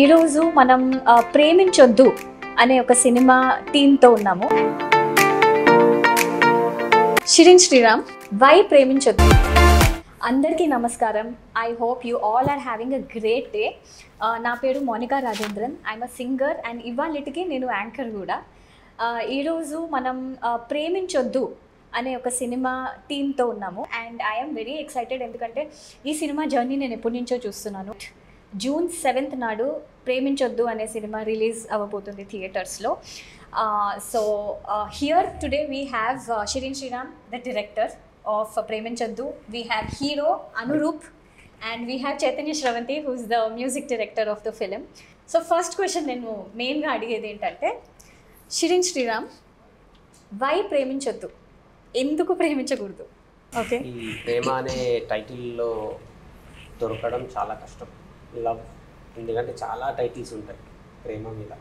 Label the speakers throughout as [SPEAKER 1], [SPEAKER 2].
[SPEAKER 1] ఈరోజు మనం ప్రేమించొద్దు అనే ఒక సినిమా టీంతో ఉన్నాము. షిరిన్ శ్రీరామ్, వై ప్రేమించొద్దు. అందరికీ నమస్కారం. I hope you all are having a great day. నా పేరు Monica Rajendran. I'm a singer and ఇవాళకి నేను యాంకర్ కూడా. ఈరోజు మనం ప్రేమించొద్దు అనే ఒక సినిమా టీంతో ఉన్నాము అండ్ ఐఎమ్ వెరీ ఎక్సైటెడ్. ఎందుకంటే ఈ సినిమా జర్నీ నేను ఎప్పటి నుంచో చూస్తున్నాను. June 7th నాడు ప్రేమించొద్దు అనే సినిమా రిలీజ్ అవ్వబోతుంది థియేటర్స్లో. So here today we have Shirin Sriram, the director of Preminchoddu. We have hero Anurup and we have Chaitanya Sravanthi, who is the music director of the film. So first question నేను మెయిన్గా అడిగేది ఏంటంటే, షిరిన్ శ్రీరామ్, వై ప్రేమించొద్దు, ఎందుకు ప్రేమించకూడదు? ఓకే,
[SPEAKER 2] ఈ ప్రేమ అనే టైటిల్లో దొరకడం చాలా కష్టం. లవ్, ఎందుకంటే చాలా టైటిల్స్ ఉంటాయి ప్రేమ మీద.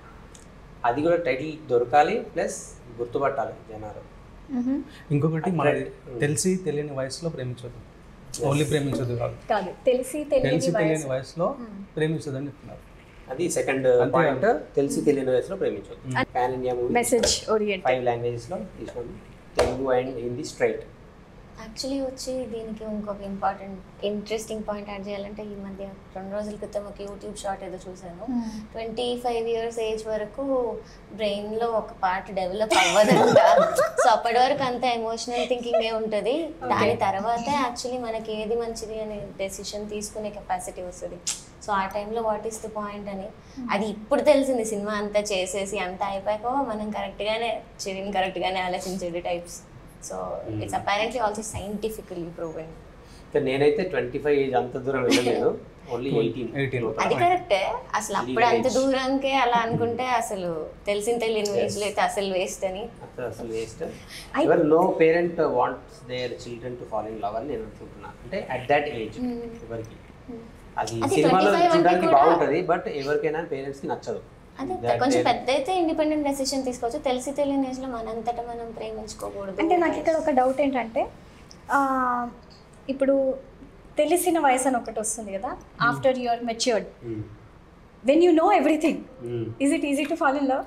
[SPEAKER 2] అది కూడా టైటిల్ దొరకాలి, ప్లస్ గుర్తుపట్టాలి జనాలు.
[SPEAKER 3] ఇంకొకటి మనకి తెలిసి తెలియని వయసులో ప్రేమించొద్దు. ఓన్లీ ప్రేమించొద్దు కాదు,
[SPEAKER 1] తెలిసి తెలియని
[SPEAKER 3] వయసులో ప్రేమించొద్దు అని చెప్తున్నారు.
[SPEAKER 2] అది సెకండ్ పాయింట్. తెలిసి తెలియని వయసులో Preminchoddu. Pan India movie,
[SPEAKER 1] message oriented, 5
[SPEAKER 2] లాంగ్వేజెస్లో తీసినాము, Telugu and Hindi straight.
[SPEAKER 4] Actually వచ్చి దీనికి ఇంకొక ఇంట్రెస్టింగ్ పాయింట్ యాడ్ చేయాలంటే, ఈ మధ్య 2 రోజుల క్రితం ఒక యూట్యూబ్ షార్ట్ ఏదో చూశాను. 25 years ఏజ్ వరకు బ్రెయిన్లో ఒక పార్ట్ డెవలప్ అవ్వదంట. సో అప్పటి వరకు అంత ఎమోషనల్ థింకింగే ఉంటుంది. దాని తర్వాత యాక్చువల్లీ మనకి ఏది మంచిది అనే డెసిషన్ తీసుకునే కెపాసిటీ వస్తుంది. సో ఆ టైంలో వాట్ ఈస్ ద పాయింట్ అని అది ఇప్పుడు తెలిసింది. సినిమా అంతా చేసేసి అంతా అయిపోయాక మనం కరెక్ట్గానే ఆలోచించేది types. So it's apparently also scientifically proven.
[SPEAKER 2] నేనైతే 25 ఏజ్ అంత దూరం వెళ్ళలేదు, ఓన్లీ 18.
[SPEAKER 4] అది కరెక్టే. అసలు అప్పుడు అంత దూరంకే అలా అనుకుంటే అసలు తెలియని వయసులో అయితే అసలు వేస్ట్ అని.
[SPEAKER 2] అసలు వేస్ట్. ఎవరు no parent wants their children to fall in love అని నేను అనుకుంటున్నాను. అంటే అట్ దట్ ఏజ్ ఎవరికి అది సినిమాలో చూడడానికి బాగుంటుంది, బట్ ఎవరికైనా పేరెంట్స్కి నచ్చదు.
[SPEAKER 4] అదే కొంచెం పెద్ద అయితే ఇండిపెండెంట్ డెసిషన్ తీసుకోవచ్చు. తెలిసి తెలియని ఏజ్లో మనంతటా మనం ప్రేమించుకోకూడదు.
[SPEAKER 1] అంటే నాకు ఇక్కడ ఒక డౌట్ ఏంటంటే, ఇప్పుడు తెలిసిన వయసు అని ఒకటి వస్తుంది కదా, after you are matured, when you know everything, is it easy to fall in love?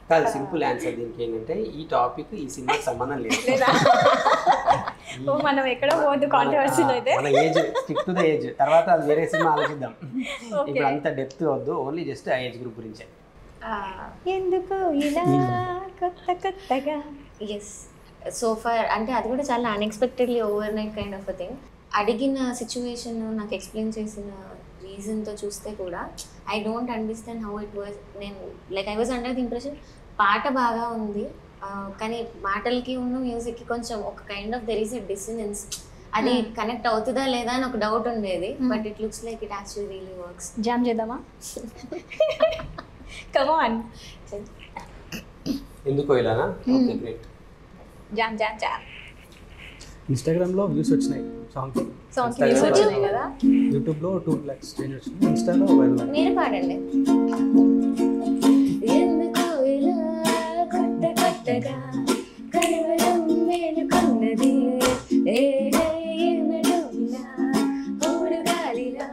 [SPEAKER 2] కాదు, సింపుల్ ఆన్సర్ దీనికి ఏంటంటే, ఈ టాపిక్ ఈ సినిమాకి సంబంధం లేదు.
[SPEAKER 1] మనం ఎక్కడో పోవద్దు కాంట్రవర్సీలో. అయితే
[SPEAKER 2] మన age, stick to the age. తర్వాత అది వేరే సినిమా ఆలోచిద్దాం. ఇప్పుడు అంత డెప్త్ వద్దు, ఓన్లీ జస్ట్ ఆ ఏజ్ గ్రూప్ గురించే.
[SPEAKER 1] ఎందుకు ఇలా కొత్తగా?
[SPEAKER 4] ఎస్, సో ఫార్ అంటే అది కూడా చాలా unexpectedly overnight kind of a thing. అడిగిన సిచ్యువేషన్ నాకు ఎక్స్ప్లెయిన్ చేసిన రీజన్తో చూస్తే కూడా I don't understand how it was. నేను I was under the impression పాట బాగా ఉంది, కానీ మాటలకి ఉన్న మ్యూజిక్కి కొంచెం ఒక kind of there is a dissonance. అది కనెక్ట్ అవుతుందా లేదా అని ఒక డౌట్ ఉండేది. But it looks like it actually really works.
[SPEAKER 1] Jam చేద్దామా? Come on.
[SPEAKER 2] ఎందుకో ఇలానా? Okay, great.
[SPEAKER 1] Jam jam jam.
[SPEAKER 3] ఇన్స్టాగ్రామ్లో వ్యూస్ వచ్చినాయి
[SPEAKER 1] సాంగ్స్ వ్యూస్ వచ్చినాయి కదా.
[SPEAKER 3] యూట్యూబ్లో 2 lakhs చేంజ్ వచ్చినాయి. ఇన్స్టాలో వైరల్.
[SPEAKER 4] మీరు పాడండి. ఎందుకో ఇలా కొత్తగా కలవరం మేలుకున్నది, ఏమిటో ఇలా ఊరు గాలిలా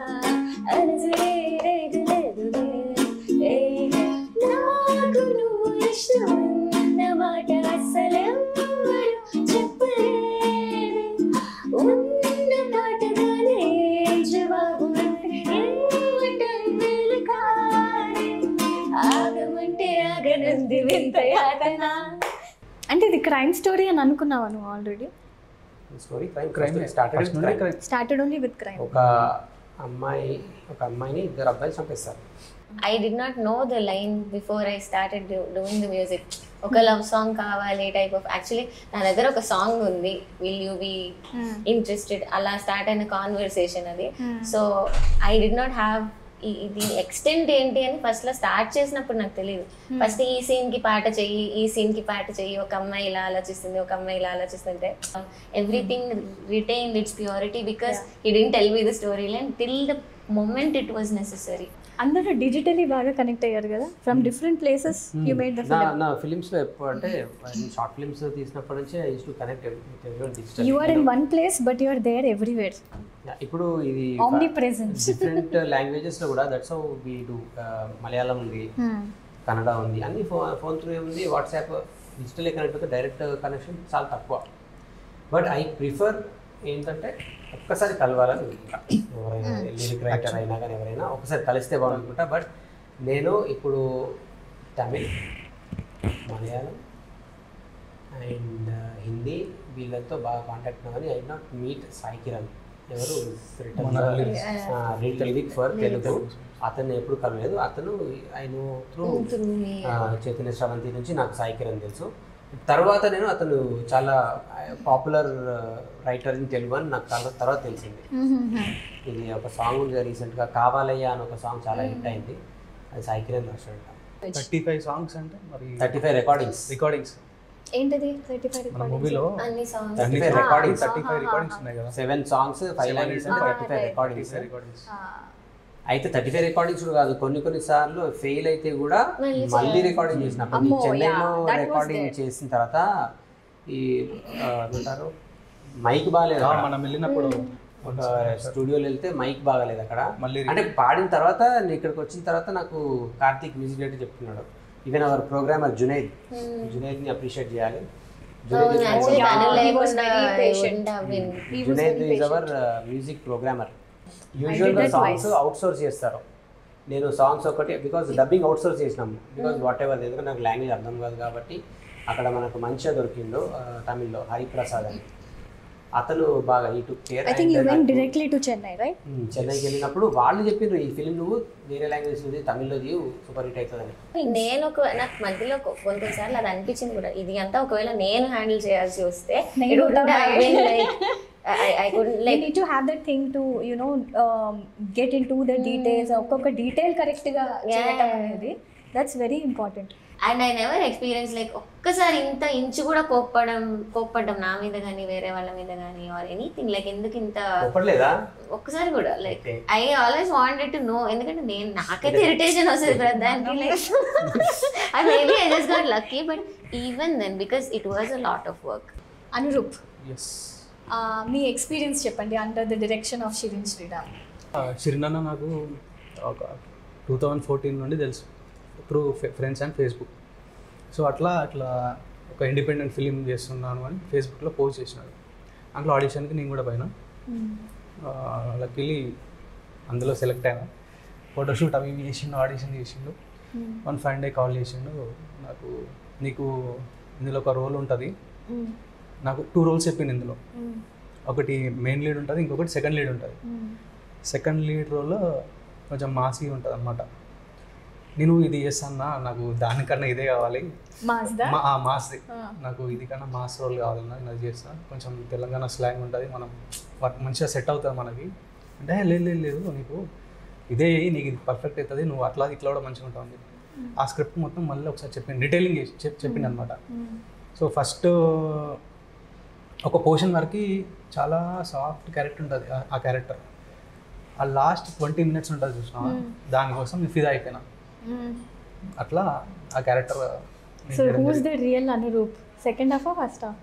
[SPEAKER 4] అలజడేది లేదులే, నాకు నువ్వు ఇష్టమన్న మాట అసలెవ్వరు చెప్పలేదు, ఉన్న మాటగానే జవాబు ఏమిటంటే కాని ఆగమంటే ఆగనంది వింత యాతన.
[SPEAKER 1] అంటే ఇది క్రైమ్ స్టోరీ అని అనుకున్నావా నువ్వు already?
[SPEAKER 2] Story crime
[SPEAKER 1] started only with crime.
[SPEAKER 2] ఒక అమ్మాయిని 2 అబ్బాయిలు చంపేస్తారు.
[SPEAKER 4] I did not know the line before I started doing the music. ఒక లవ్ సాంగ్ కావాలి టైప్ ఆఫ్. యాక్చువల్లీ నా దగ్గర ఒక సాంగ్ ఉంది, విల్ యూ బీ ఇంట్రెస్టెడ్, అలా స్టార్ట్ అయిన కాన్వర్సేషన్ అది. So I did not have ఇది ఎక్స్టెంట్ ఏంటి అని ఫస్ట్లో స్టార్ట్ చేసినప్పుడు నాకు తెలియదు. ఫస్ట్ ఈ సీన్కి పాట చెయ్యి, ఈ సీన్కి పాట చెయ్యి, ఒక అమ్మాయి ఇలా ఆలోచిస్తుంది, ఒక అమ్మాయి ఇలా ఆలోచిస్తుంటే everything retain its purity because he didn't tell me the story line till the moment it was necessary.
[SPEAKER 1] అందరూ డిజిటలీ బాగా కనెక్ట్ అయ్యారు కదా, from different places you made the film.
[SPEAKER 2] నా ఫిలిమ్స్లో ఎప్పుడు అంటే షార్ట్ ఫిలిమ్స్ తీసినప్పటి నుంచి I use to connect digital.
[SPEAKER 1] You are in one place but you are there everywhere.
[SPEAKER 2] ఇప్పుడు ఇది
[SPEAKER 1] ఆమ్ని ప్రెజెన్స్
[SPEAKER 2] డిఫరెంట్ లాంగ్వేజెస్లో కూడా that's how we do. Malayalam ఉంది, కన్నడ ఉంది, అన్ని ఫోన్ త్రూ ఉంది, వాట్సాప్ డిజిటల్ కనెక్ట్ అవుతే డైరెక్ట్ కనెక్షన్ చాలా తక్కువ. బట్ ఐ ప్రిఫర్ ఏంటంటే ఒక్కసారి కలవాలని అనుకుంటా. ఎవరైనా లిరిక్ రైటర్ అయినా కానీ ఎవరైనా ఒకసారి కలిస్తే బాగుంటుంటా. బట్ నేను ఇప్పుడు తమిళ్, మలయాళం అండ్ హిందీ వీళ్ళతో బాగా కాంటాక్ట్ కానీ I not meet Sai Kiran. ఎవరు లిరిక్ ఫర్ తెలుగు, అతన్ని ఎప్పుడు కలవలేదు. అతను ఆయన త్రూ చైతన్య శ్రవంతి నుంచి నాకు సాయి కిరణ్ తెలుసు. తర్వాత నేను అతను చాలా పాపులర్ రైటర్ ఇన్ తెలుగు అని నాకు తర్వాత తెలిసింది. ఇది ఒక సాంగ్ ఉంది రీసెంట్గా, కావాలయ్యా అని ఒక సాంగ్ చాలా హిట్ అయింది, అది సాయి కిరణ్ రాశాడు.
[SPEAKER 3] 35 songs అంటే మరి
[SPEAKER 2] 35 రికార్డింగ్స్
[SPEAKER 1] ఏంటది 35
[SPEAKER 3] మన మూవీలో
[SPEAKER 4] అన్ని songs
[SPEAKER 2] 35 రికార్డింగ్స్
[SPEAKER 3] 35 రికార్డింగ్స్ ఉన్నాయి కదా,
[SPEAKER 2] 7 songs 5 languages అంటే 35 రికార్డింగ్స్. అయితే 35 రికార్డింగ్స్ కాదు, కొన్ని సార్లు ఫెయిల్ అయితే కూడా మళ్ళీ రికార్డింగ్ చేసినప్పుడు చెన్నైలో రికార్డింగ్ చేసిన తర్వాత ఈ ఏమంటారు మైక్ బాగాలేదు.
[SPEAKER 3] మనం వెళ్ళినప్పుడు
[SPEAKER 2] ఒక స్టూడియోలో వెళ్తే మైక్ బాగాలేదు అక్కడ. మళ్ళీ అంటే పాడిన తర్వాత ఇక్కడికి వచ్చిన తర్వాత నాకు కార్తీక్ మ్యూజిక్ డైరెక్టర్ చెప్తున్నాడు, ఈవెన్ అవర్ ప్రోగ్రామర్ జునైద్ని అప్రిషియేట్ చేయాలి. Junaid is our music programmer. యూజువల్గా సాంగ్స్ అవుట్ సోర్స్ చేస్తారు, నేను సాంగ్స్ ఒకటి బికాజ్ డబ్బింగ్ అవుట్ సోర్స్ చేసినాము. బికాజ్ వాట్ ఎవర్ ఎందుకంటే నాకు లాంగ్వేజ్ అర్థం కాదు కాబట్టి అక్కడ మనకు మంచిగా దొరికిందో తమిళ్లో హరిప్రసాద్ అని, అతను బాగా ఈ took care.
[SPEAKER 1] I think you vent directly to Chennai right?
[SPEAKER 2] చెన్నైకి వెళ్ళినప్పుడు వాళ్ళు చెప్పిండ్రు ఈ ఫిల్మ్ నువ్వు వేరే లాంగ్వేజ్ ఉంది తమిళ్లో దిగు సూపర్ హిట్ అవుతుందని.
[SPEAKER 4] నాకు మధ్యలో కొన్నిసార్లు అది అనిపించింది కూడా, ఇది అంతా ఒకవేళ నేను హ్యాండిల్ చేయాల్సి వస్తే I couldn't like.
[SPEAKER 1] You need to have that thing to get into the details. ఒక్కొక్క డీటెయిల్ కరెక్ట్ గా చేయడం అనేది that's very important.
[SPEAKER 4] And I never experienced like ఒక్కసారి ఇంత ఇంచు కూడా కోప్పడం నా మీద కానీ వేరే వాళ్ళ మీద కానీ ఆర్ ఎనీథింగ్ లైక్ ఎందుకు ఇంత
[SPEAKER 2] కోప్పడలేదా
[SPEAKER 4] ఒక్కసారి కూడా like I always wanted to know. ఎందుకంటే నాకైతే ఇరిటేషన్ వస్తుంది దానికి like maybe I just got lucky but even then because it was a lot of work.
[SPEAKER 1] Anurup,
[SPEAKER 3] yes,
[SPEAKER 1] మీ ఎక్స్పీరియన్స్ చెప్పండి under the direction of Shirin Sriram.
[SPEAKER 3] Shirin అన్న నాకు ఒక 2014 నుండి తెలుసు through friends and Facebook. So అట్లా ఒక ఇండిపెండెంట్ ఫిలిం చేస్తున్నాను అని ఫేస్బుక్లో పోస్ట్ చేసినాడు. అందులో ఆడిషన్కి నేను కూడా పోయినా. లక్కీలీ అందులో సెలెక్ట్ అయినా. ఫోటోషూట్ అవి చేసిండు, ఆడిషన్ చేసిండు. వన్ ఫైన్ డే కాల్ చేసిండు నాకు, నీకు ఇందులో ఒక రోల్ ఉంటుంది. నాకు 2 roles చెప్పింది ఇందులో. ఒకటి మెయిన్ లీడ్ ఉంటుంది, ఇంకొకటి సెకండ్ లీడ్ ఉంటుంది. సెకండ్ లీడ్ రోల్లో కొంచెం మాసీ ఉంటుంది అనమాట. నేను ఇది చేస్తాను, నాకు దానికన్నా ఇదే కావాలి, మాస్ది, నాకు ఇది కన్నా మాస్ రోల్ కావాలన్నా నేను అది చేస్తాను. కొంచెం తెలంగాణ స్లాంగ్ ఉంటుంది, మనం మంచిగా సెట్ అవుతుంది మనకి. అంటే లేదు నీకు ఇదే నీకు ఇది పర్ఫెక్ట్ అవుతుంది, నువ్వు అట్లా ఇట్లా కూడా మంచిగా ఉంటుంది. ఆ స్క్రిప్ట్ మొత్తం మళ్ళీ ఒకసారి చెప్పింది, డీటెయిలింగ్ చెప్పింది అనమాట. సో ఫస్ట్ ఒక పోర్షన్ వరకు చాలా సాఫ్ట్ క్యారెక్టర్ ఉంటుంది. ఆ క్యారెక్టర్ ఆ లాస్ట్ 20 minutes ఉంటుంది చూసినా, దానికోసం నేను ఫిదా అయిపోయినా. అట్లా ఆ character.
[SPEAKER 1] So who is the real Anuroop? Second half first half?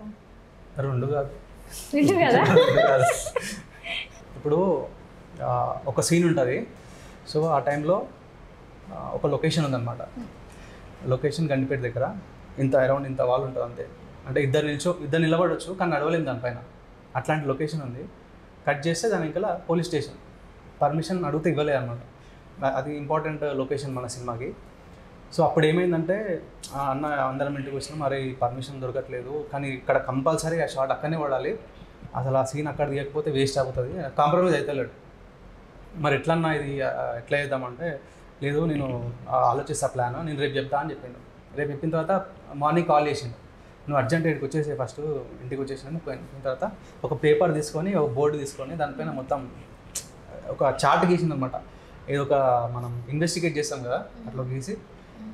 [SPEAKER 3] రెండు కాదు. ఇప్పుడు ఒక సీన్ ఉంటుంది. సో ఆ టైంలో ఒక లొకేషన్ ఉందన్నమాట. లొకేషన్ గండిపేట దగ్గర అరౌండ్ ఇంత వాళ్ళు ఉంటుంది అంతే. అంటే ఇద్దరు నిలబడవచ్చు కానీ నడవలేము దానిపైన. అట్లాంటి లొకేషన్ ఉంది. కట్ చేస్తే దాని ఇంకా పోలీస్ స్టేషన్ పర్మిషన్ అడిగితే ఇవ్వలేదు అనమాట. అది ఇంపార్టెంట్ లొకేషన్ మన సినిమాకి. సో అప్పుడు ఏమైందంటే అన్న అందరం ఇంటికి వచ్చినాం, మరి పర్మిషన్ దొరకట్లేదు, కానీ ఇక్కడ కంపల్సరీ ఆ షాట్ అక్కడనే పడాలి, అసలు ఆ సీన్ అక్కడ తీయకపోతే వేస్ట్ అవుతుంది, కాంప్రమైజ్ అవుతలేడు. మరి ఎట్లన్నా ఇది ఎట్లా చేద్దామంటే, లేదు నేను ఆలోచిస్తా ప్లాన్, నేను రేపు చెప్తా అని చెప్పిండు. రేపు చెప్పిన తర్వాత మార్నింగ్ కాల్ చేసిండు, నువ్వు అర్జెంట్ ఇక్కడికి వచ్చేసి ఫస్ట్ ఇంటికి వచ్చేసినాను. పోయిన తర్వాత ఒక పేపర్ తీసుకొని ఒక బోర్డు తీసుకొని దానిపైన మొత్తం ఒక చార్ట్ గీసింది అనమాట. ఇది ఒక మనం ఇన్వెస్టిగేట్ చేస్తాం కదా, అట్లా గీసి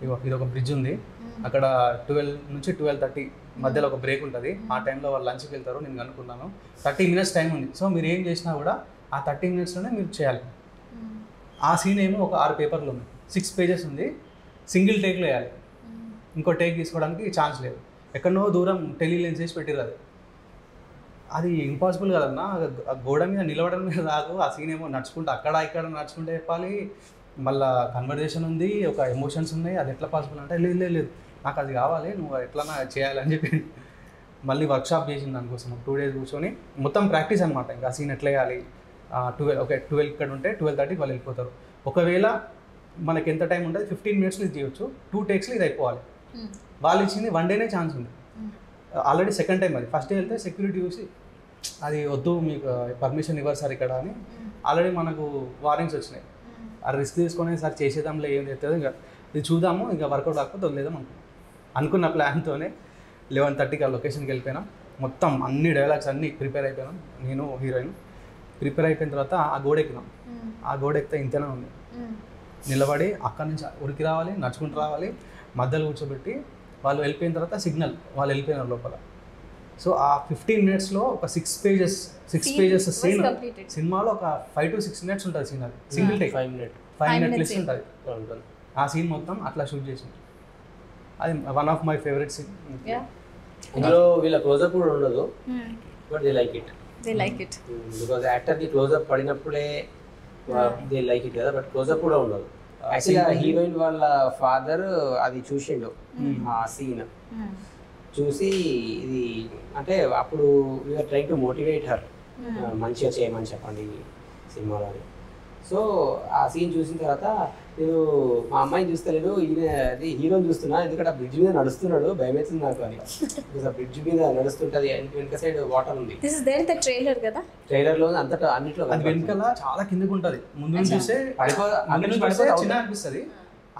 [SPEAKER 3] ఇది ఒక బ్రిడ్జ్ ఉంది, అక్కడ 12 నుంచి 12:30 మధ్యలో ఒక బ్రేక్ ఉంటుంది, ఆ టైంలో వాళ్ళు లంచ్కి వెళ్తారు, నేను అనుకున్నాను 30 minutes టైం ఉంది. సో మీరు ఏం చేసినా కూడా ఆ 30 minutesలోనే మీరు చేయాలి. ఆ సీన్ ఏమో ఒక 6 పేపర్లు ఉన్నాయి, 6 పేజెస్ ఉంది, సింగిల్ టేక్లో వేయాలి, ఇంకో టేక్ తీసుకోవడానికి ఛాన్స్ లేదు. ఎక్కడనో దూరం టెలిలెన్స్ వేసి పెట్టిర్రు. అది ఇంపాసిబుల్ కదన్నా, ఆ గోడ మీద నిలబడడం మీద రాదు. ఆ సీన్ ఏమో నడుచుకుంటూ అక్కడ ఇక్కడ నడుచుకుంటూ చెప్పాలి, మళ్ళీ కన్వర్జేషన్ ఉంది, ఒక ఎమోషన్స్ ఉన్నాయి, అది ఎట్లా పాసిబుల్ అంటే లేదు నాకు అది కావాలి, నువ్వు ఎట్లన్నా చేయాలని చెప్పి మళ్ళీ వర్క్షాప్ చేసింది దానికోసం. 2 days కూర్చొని మొత్తం ప్రాక్టీస్ అనమాట. ఇంకా ఆ సీన్ ఎట్లా వేయాలి, 12 ఇక్కడ ఉంటే 12:30 వాళ్ళు వెళ్ళిపోతారు. ఒకవేళ మనకి ఎంత టైం ఉంటుంది, 15 minutes ఇది చేయొచ్చు, 2 takesలో ఇది అయిపోవాలి. వాళ్ళు ఇచ్చింది 1 dayనే ఛాన్స్ ఉంది. ఆల్రెడీ సెకండ్ టైం అది. ఫస్ట్ డే వెళ్తే సెక్యూరిటీ చూసి అది వద్దు, మీకు పర్మిషన్ ఇవ్వరు సార్ ఇక్కడ అని ఆల్రెడీ మనకు వార్నింగ్స్ వచ్చినాయి. ఆ రిస్క్ తీసుకొని సార్ చేసేదాంలో ఏం చేస్తుంది, ఇంకా ఇది చూద్దాము, ఇంకా వర్కౌట్ కాకపోతే వదిలేదాం అనుకున్న ప్లాన్తోనే 11:30కి ఆ లొకేషన్కి వెళ్ళిపోయినాం. మొత్తం అన్ని డైలాగ్స్ అన్నీ ప్రిపేర్ అయిపోయినాం. నేను హీరోయిన్ ప్రిపేర్ అయిపోయిన తర్వాత ఆ గోడ ఎక్కినాం. ఆ గోడ ఎక్కితే ఇంతనే ఉంది, నిలబడి అక్కడి నుంచి ఉరికి రావాలి, నడుచుకుంటూ రావాలి, మధ్యలో కూర్చోబెట్టి వాళ్ళు వెళ్ళిపోయిన తర్వాత సిగ్నల్, వాళ్ళు వెళ్ళిపోయినారు లోపల. సో ఆ 15 minutesలో ఒక 6 pages సీన్. సినిమాలో ఒక 5 to 6 minutes ఉంటుంది సీన్. అది సింగిల్ టేక్ 5 minutes ఉంటుంది. ఆ సీన్ మొత్తం అట్లా షూట్ చేసింది. అది one of my favourite scene.
[SPEAKER 2] ఇందులో వీళ్ళ క్లోజప్ కూడా ఉండదు, but they like it because యాక్టర్కి క్లోజప్ పడినప్పుడే దే లైక్ ఇట్ కదా, బట్ క్లోజప్ కూడా ఉండదు. యాక్చువల్గా హీరోయిన్ వాళ్ళ ఫాదర్ అది చూసిండు, ఆ సీన్ చూసి ఇది అంటే అప్పుడు we are trying to motivate her, మంచిగా చేయమని చెప్పండి సినిమాలో. సో ఆ సీన్ చూసిన తర్వాత నేను మా అమ్మాయిని చూస్తలేను, ఈయన అది హీరోని చూస్తున్నా, ఎందుకంటే ఆ బ్రిడ్జ్ మీద నడుస్తున్నాడు, భయం అవుతుంది నాకు అని. ఆ బ్రిడ్జ్ మీద నడుస్తుంటది, వెనక సైడ్ వాటర్ ఉంది. ట్రైలర్ లో అంతటా అన్నిట్లో
[SPEAKER 3] వెనకాల చాలా కిందకు ఉంటుంది, ముందు నుంచి చూస్తే చిన్న అనిపిస్తుంది.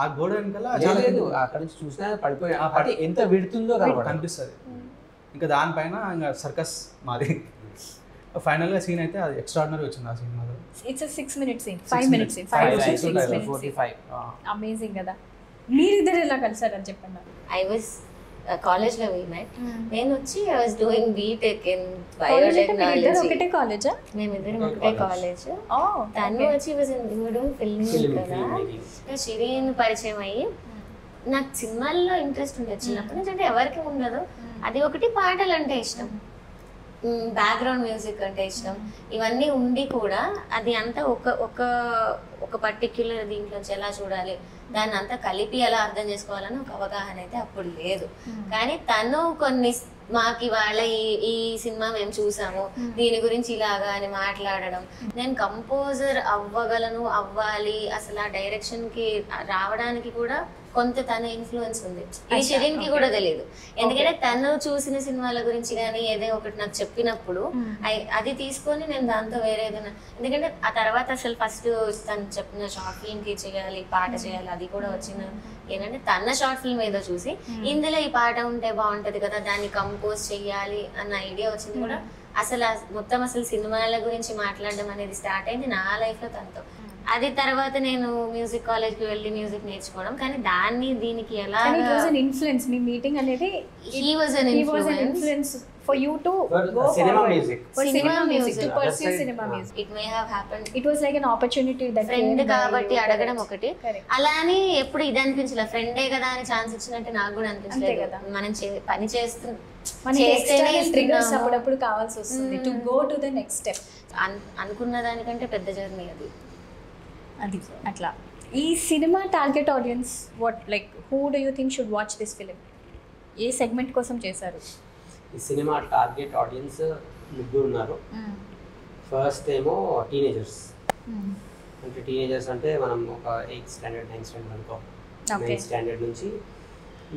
[SPEAKER 3] ఆ గోడ వెనకాల
[SPEAKER 2] లేదు, అక్కడ నుంచి చూసినా పడిపోయి ఎంత విడుతుందో
[SPEAKER 3] కనిపిస్తుంది. ఇంకా దానిపైన ఇంకా సర్కస్ మాది. ఫైనల్గా సీన్ అయితే అది ఎక్స్ట్రాడినరీ వచ్చింది ఆ సినిమాలో.
[SPEAKER 1] It's 6 minute scene, 5 minute scene, 5 to 6 minutes 45. Amazing కదా. మీరిద్దరు ఎలా కలిసారని చెప్పండి.
[SPEAKER 4] ఐ వాజ్ కాలేజ్లో మెట్. నేను వచ్చి I was doing BTech in biotechnology.
[SPEAKER 1] ఒకటే కాలేజా?
[SPEAKER 4] మేమిద్దరం ఒకటే కాలేజ్. తను వచ్చి వాజ్ డూయింగ్ ఫిల్మింగ్ కదా. షిరీన్ పరిచయం అయ్యి నాకు సినిమాల్లో ఇంట్రెస్ట్ ఉండేది చిన్నప్పటి నుంచి. అంటే ఎవరికి ఉండదు, అది ఒకటి పాటలు అంటే ఇష్టం, బ్యాక్గ్రౌండ్ మ్యూజిక్ అంటే ఇష్టం, ఇవన్నీ ఉండి కూడా అది అంతా ఒక పర్టిక్యులర్ దీంట్లోంచి ఎలా చూడాలి, దాన్ని అంతా కలిపి ఎలా అర్థం చేసుకోవాలని ఒక అవగాహన అయితే అప్పుడు లేదు. కానీ తను కొన్ని మాకు ఇవాళ ఈ సినిమా మేము చూసాము, దీని గురించి ఇలాగా అని మాట్లాడడం, నేను కంపోజర్ అవ్వాలి అసలు ఆ డైరెక్షన్ కి రావడానికి కూడా కొంత తన ఇన్ఫ్లుయెన్స్ ఉంది. ఈ షిరీన్ కి కూడా తెలియదు, ఎందుకంటే తను చూసిన సినిమాల గురించి కానీ ఏదో ఒకటి నాకు చెప్పినప్పుడు అది తీసుకొని నేను దాంతో వేరే ఏదైనా, ఎందుకంటే ఆ తర్వాత అసలు ఫస్ట్ తను చెప్పిన షార్ట్ ఫిల్మ్ కి చేయాలి, పాట చేయాలి, అది కూడా వచ్చిన ఏంటంటే తన షార్ట్ ఫిల్మ్ ఏదో చూసి ఇందులో ఈ పాట ఉంటే బాగుంటది కదా, దాన్ని కంపోజ్ చెయ్యాలి అన్న ఐడియా వచ్చింది కూడా. అసలు సినిమాల గురించి మాట్లాడడం అనేది స్టార్ట్ అయింది నా లైఫ్ లో తనతో. అది తర్వాత నేను మ్యూజిక్ కాలేజ్ కి వెళ్ళి మ్యూజిక్ నేర్చుకోవడం, కానీ దాన్ని దీనికి ఎలా
[SPEAKER 1] ఇన్ఫ్లుయెన్స్ మీ మీటింగ్ అనేది
[SPEAKER 4] he was an influence
[SPEAKER 1] for you to go
[SPEAKER 2] cinema music,
[SPEAKER 1] for cinema music, to pursue cinema music.
[SPEAKER 4] It may have happened,
[SPEAKER 1] it was like an opportunity that
[SPEAKER 4] friend కాబట్టి అడగడం ఒకటి, అలా అని ఎప్పుడు ఇది అనిపించలే, ఫ్రెండే కదా అని ఛాన్స్ ఇచ్చినట్టు నాకు కూడా అనిపించలేదు. మనం పని చేస్తేనే
[SPEAKER 1] ట్రిగర్స్ అప్పుడప్పుడు కావాల్సి వస్తుంది to go to the next step.
[SPEAKER 4] అనుకున్న దానికంటే పెద్ద జర్నీ
[SPEAKER 1] అది అట్లా. ఈ cinema target audience who do you think should watch this film? A segment కోసం చేశారు?
[SPEAKER 2] ఈ సినిమా టార్గెట్ ఆడియన్స్ 3 ఉన్నారు. ఫస్ట్ ఏమో టీనేజర్స్. అంటే టీనేజర్స్ అంటే మనం ఒక 8th standard 9th standard అనుకో, 9th standard నుంచి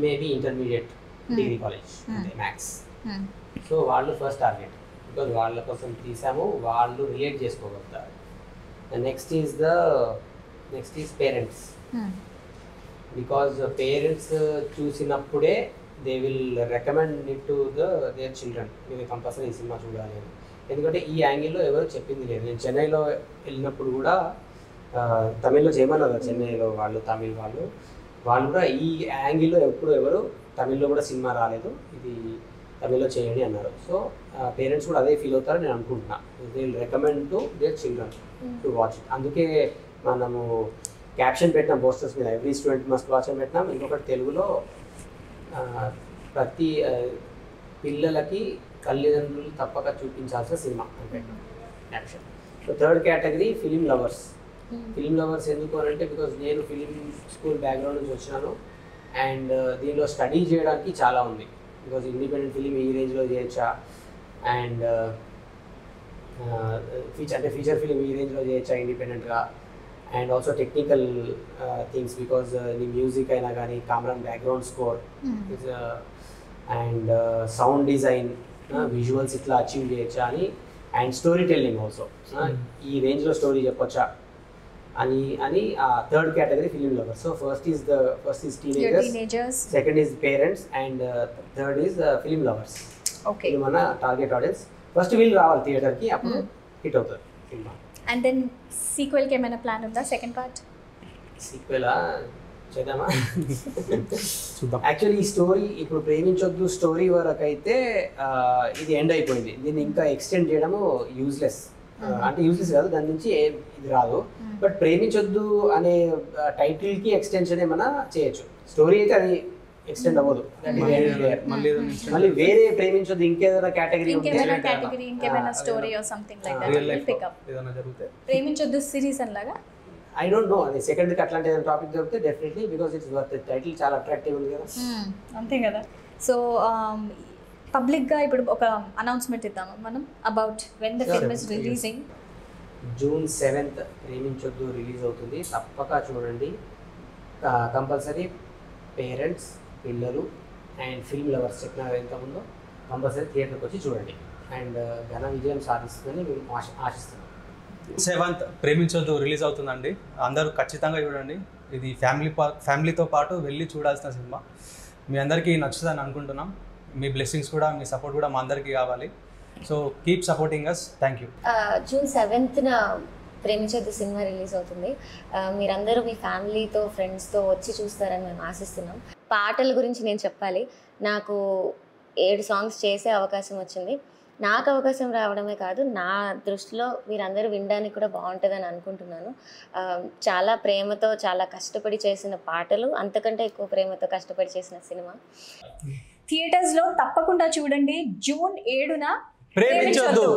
[SPEAKER 2] మేబీ ఇంటర్మీడియట్ డిగ్రీ కాలేజ్ అంటే మ్యాథ్స్. సో వాళ్ళు ఫస్ట్ టార్గెట్, బికాజ్ వాళ్ళ కోసం తీసాము, వాళ్ళు రిలేట్ చేసుకోగలుగుతారు. Next is parents, because parents చూసినప్పుడే they will recommend it to their children, మీరు కంపల్సరీ ఈ సినిమా చూడాలి అని. ఎందుకంటే ఈ యాంగిల్లో ఎవరు చెప్పింది లేదు. నేను చెన్నైలో వెళ్ళినప్పుడు కూడా తమిళ్లో చేయమన్నారు, చెన్నైలో వాళ్ళు తమిళ్ వాళ్ళు కూడా ఈ యాంగిల్లో ఎవరు తమిళ్లో కూడా సినిమా రాలేదు, ఇది తమిళ్లో చేయండి అన్నారు. సో పేరెంట్స్ కూడా అదే ఫీల్ అవుతారని నేను అనుకుంటున్నా. They will recommend to their children to watch it. అందుకే మనము క్యాప్షన్ పెట్టిన పోస్టర్స్ మీద ఎవ్రీ స్టూడెంట్ మస్ట్ వాచ్ అని పెట్టినాం. ఇంకొకటి తెలుగులో ప్రతి పిల్లలకి తల్లిదండ్రులు తప్పక చూపించాల్సిన సినిమా అని పెట్టినాం caption. So third category film lovers. Film lovers ఎందుకు అని అంటే బికాజ్ నేను ఫిలిం స్కూల్ బ్యాక్గ్రౌండ్ నుంచి వచ్చినాను అండ్ దీనిలో స్టడీ చేయడానికి చాలా ఉంది. బికాజ్ ఇండిపెండెంట్ ఫిలిం ఈ రేంజ్లో చేయొచ్చా అండ్ ఫీచర్ ఫిలిం ఈ రేంజ్లో చేయొచ్చా ఇండిపెండెంట్గా and also technical things because నీ మ్యూజిక్ అయినా కానీ కామరాన్ background score and sound design visuals ఇట్లా అచీవ్ చేయొచ్చా అని అండ్ స్టోరీ టెల్లింగ్ ఆల్సో ఈ రేంజ్లో స్టోరీ చెప్పొచ్చా అని third category film lovers. So first is teenagers, second is parents and third is film lovers. ఇది మన టార్గెట్ ఆడియన్స్. ఫస్ట్ వీళ్ళు రావాలి థియేటర్కి, అప్పుడు హిట్ అవుతుంది సినిమా.
[SPEAKER 1] అండ్ దెన్ సీక్వెల్కి ఏమైనా ప్లాన్ ఉందా? సెకండ్ పార్ట్
[SPEAKER 2] సీక్వెలా చేద్దామా? యాక్చువల్లీ ఈ స్టోరీ ఇప్పుడు ప్రేమించొద్దు స్టోరీ వరకు అయితే ఇది ఎండ్ అయిపోయింది. దీన్ని ఇంకా ఎక్స్టెండ్ చేయడము యూజ్లెస్. అంటే యూజ్లెస్ కాదు, దాని నుంచి ఇది రాదు. బట్ ప్రేమించొద్దు అనే టైటిల్కి ఎక్స్టెన్షన్ ఏమైనా చేయొచ్చు. స్టోరీ అయితే అది ఎక్స్టెండ్ అవ్వదు. మళ్ళీ వేరే ప్రేమించొద్దు ఇంకేదైనా కేటగిరీ
[SPEAKER 1] ఇంకేమైనా story or something like that will pick up. Preminchoddu series అన్లాగా
[SPEAKER 2] ఐ డోంట్ నో. అది సెకండ్కి అట్లాంటి ఏదైనా టాపిక్ దొరికితే definitely because it's worth. Title చాలా అట్రాక్టివ్ ఉంది కదా.
[SPEAKER 1] అంతే కదా. సో పబ్లిక్గా ఇప్పుడు ఒక అనౌన్స్మెంట్ ఇద్దాము మనం about when the film is releasing.
[SPEAKER 2] June 7th Preminchoddu release అవుతుంది. తప్పక చూడండి. కంపల్సరీ పేరెంట్స్, పిల్లలు అండ్ ఫిల్మ్ లవర్స్ చెప్పిన ఇంతకుముందు కంపల్సరీ థియేటర్కి వచ్చి చూడండి అండ్ ఘన విజయం సాధిస్తుందని మేము ఆశిస్తున్నాం.
[SPEAKER 3] 7th ప్రేమించొద్దు రిలీజ్ అవుతుందండి. అందరూ ఖచ్చితంగా చూడండి. ఇది ఫ్యామిలీతో పాటు వెళ్ళి చూడాల్సిన సినిమా. మీ అందరికీ నచ్చుతుందని అనుకుంటున్నాం. మీ బ్లెస్సింగ్స్ కూడా, మీ సపోర్ట్ కూడా మా అందరికీ కావాలి. So keep supporting us. Thank you.
[SPEAKER 4] June 7th Preminchoddu cinema release అవుతుంది. మీరందరూ మీ ఫ్యామిలీతో, ఫ్రెండ్స్తో వచ్చి చూస్తారని మేము ఆశిస్తున్నాం. పాటల గురించి నేను చెప్పాలి. నాకు 7 సాంగ్స్ చేసే అవకాశం వచ్చింది. నాకు అవకాశం రావడమే కాదు, నా దృష్టిలో మీరందరూ వినడానికి కూడా బాగుంటుందని అనుకుంటున్నాను. చాలా ప్రేమతో, చాలా కష్టపడి చేసిన పాటలు, అంతకంటే ఎక్కువ ప్రేమతో కష్టపడి చేసిన సినిమా.
[SPEAKER 1] థియేటర్స్లో తప్పకుండా చూడండి. June 7న
[SPEAKER 3] ప్రేమించొద్దు.